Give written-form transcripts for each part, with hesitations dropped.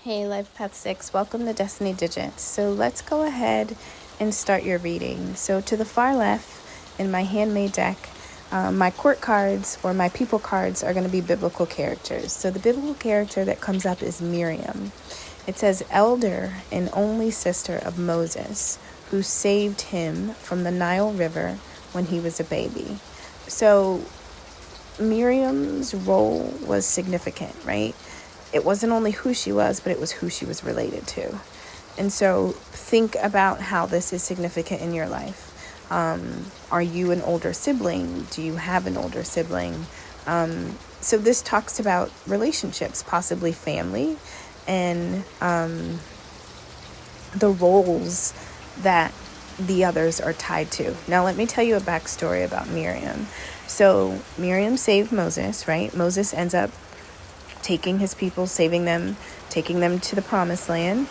Hey, Life Path 6, welcome to Destiny Digits. So let's go ahead and start your reading. So to the far left in my handmade deck, my court cards or my people cards are going to be biblical characters. So the biblical character that comes up is Miriam. It says, elder and only sister of Moses, who saved him from the Nile River when he was a baby. So Miriam's role was significant, right? It wasn't only who she was, but it was who she was related to. And so think about how this is significant in your life. Are you an older sibling? Do you have an older sibling? So this talks about relationships, possibly family, and the roles that the others are tied to. Now, let me tell you a backstory about Miriam. So Miriam saved Moses, right? Moses ends up taking his people, saving them, taking them to the promised land,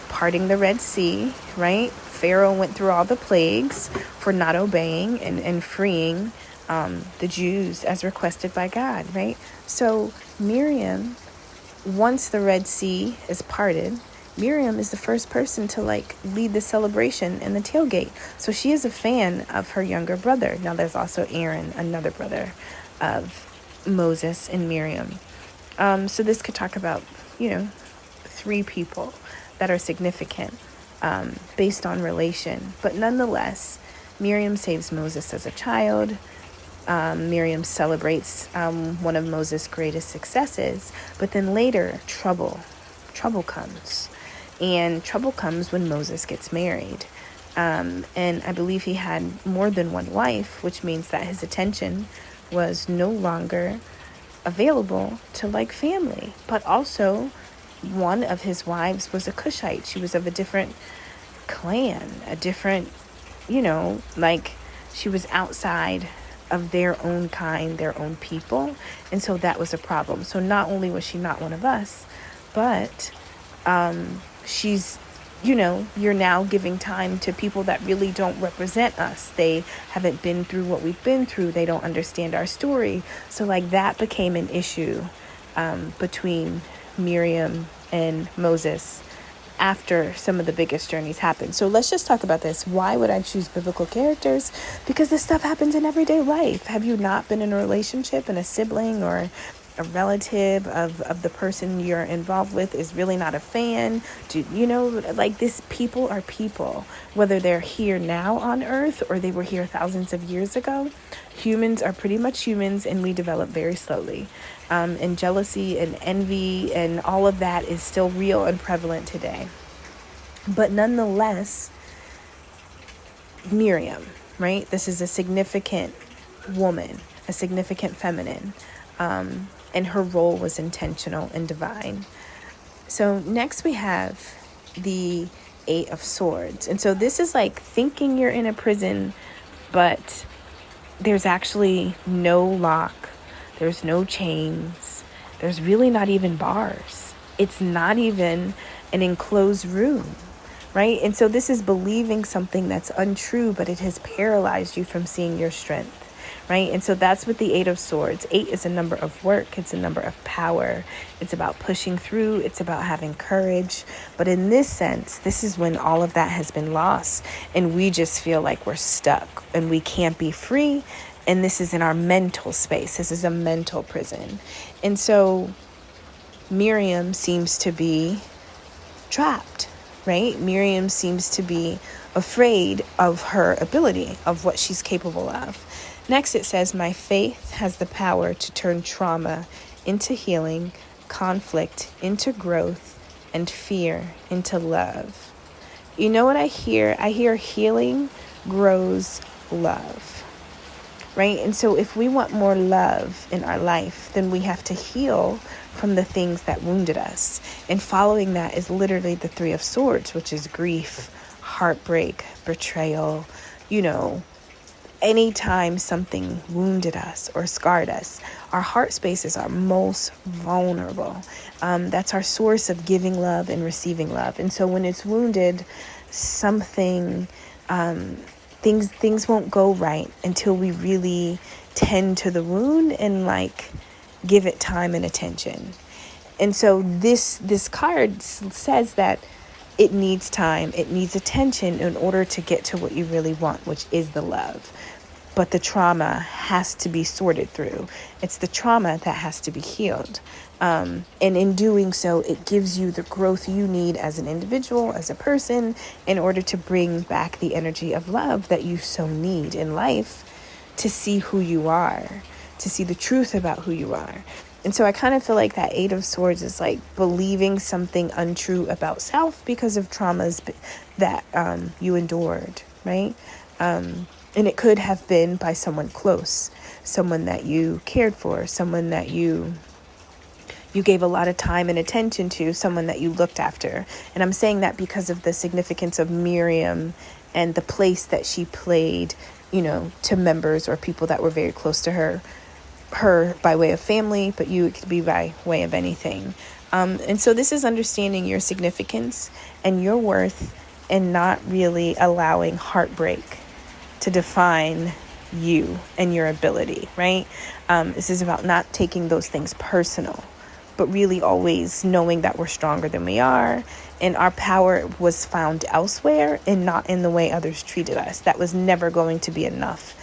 parting the Red Sea, right? Pharaoh went through all the plagues for not obeying and freeing the Jews as requested by God, right? So Miriam, once the Red Sea is parted, Miriam is the first person to lead the celebration in the tailgate. So she is a fan of her younger brother. Now there's also Aaron, another brother of Moses and Miriam. So this could talk about, three people that are significant based on relation. But nonetheless, Miriam saves Moses as a child. Miriam celebrates one of Moses' greatest successes. But then later, trouble comes. And trouble comes when Moses gets married. And I believe he had more than one wife, which means that his attention was no longer available to family. But also, one of his wives was a Cushite. She was of a different clan, a different, she was outside of their own kind, their own people. And so that was a problem. So not only was she not one of us, but she's, you're now giving time to people that really don't represent us. They haven't been through what we've been through. They don't understand our story. So that became an issue between Miriam and Moses after some of the biggest journeys happened. So let's just talk about this. Why would I choose biblical characters? Because this stuff happens in everyday life. Have you not been in a relationship and a sibling or a relative of the person you're involved with is really not a fan? This, people are people, whether they're here now on earth or they were here thousands of years ago. Humans are pretty much humans, and we develop very slowly. And jealousy and envy and all of that is still real and prevalent today. But nonetheless, Miriam, right? This is a significant woman, a significant feminine. And her role was intentional and divine. So next we have the Eight of Swords. And so this is thinking you're in a prison, but there's actually no lock. There's no chains. There's really not even bars. It's not even an enclosed room, right? And so this is believing something that's untrue, but it has paralyzed you from seeing your strength. Right? And so that's with the Eight of Swords. 8 is a number of work. It's a number of power. It's about pushing through. It's about having courage. But in this sense, this is when all of that has been lost and we just feel like we're stuck and we can't be free. And this is in our mental space. This is a mental prison. And so Miriam seems to be trapped, right? Miriam seems to be afraid of her ability, of what she's capable of. Next, it says, my faith has the power to turn trauma into healing, conflict into growth, and fear into love. You know what I hear? I hear healing grows love, right? And so if we want more love in our life, then we have to heal from the things that wounded us. And following that is literally the Three of Swords, which is grief, heartbreak, betrayal, anytime something wounded us or scarred us, our heart spaces are most vulnerable. That's our source of giving love and receiving love. And so when it's wounded, something, things won't go right until we really tend to the wound and give it time and attention. And so this card says that it needs time, it needs attention in order to get to what you really want, which is the love. But the trauma has to be sorted through. It's the trauma that has to be healed. And in doing so, it gives you the growth you need as an individual, as a person, in order to bring back the energy of love that you so need in life to see who you are, to see the truth about who you are. And so I kind of feel like that Eight of Swords is like believing something untrue about self because of traumas that you endured, right? And it could have been by someone close, someone that you cared for, someone that you gave a lot of time and attention to, someone that you looked after. And I'm saying that because of the significance of Miriam and the place that she played, to members or people that were very close to her by way of family, but it could be by way of anything. And so this is understanding your significance and your worth and not really allowing heartbreak to define you and your ability, right? This is about not taking those things personal, but really always knowing that we're stronger than we are, and our power was found elsewhere and not in the way others treated us. That was never going to be enough.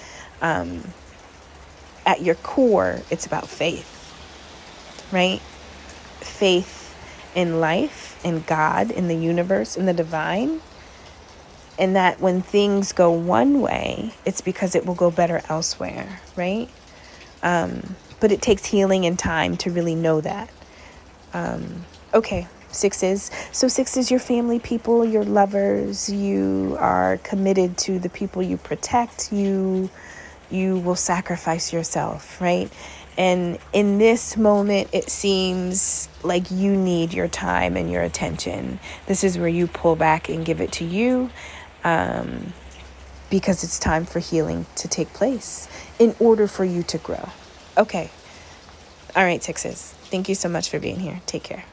At your core, it's about faith, right? Faith in life, in God, in the universe, in the divine. And that when things go one way, it's because it will go better elsewhere, right? But it takes healing and time to really know that. Okay, sixes. So sixes, your family people, your lovers, you are committed to the people you protect, you will sacrifice yourself, right? And in this moment, it seems like you need your time and your attention. This is where you pull back and give it to you, because it's time for healing to take place in order for you to grow. Okay. All right, sixes. Thank you so much for being here. Take care.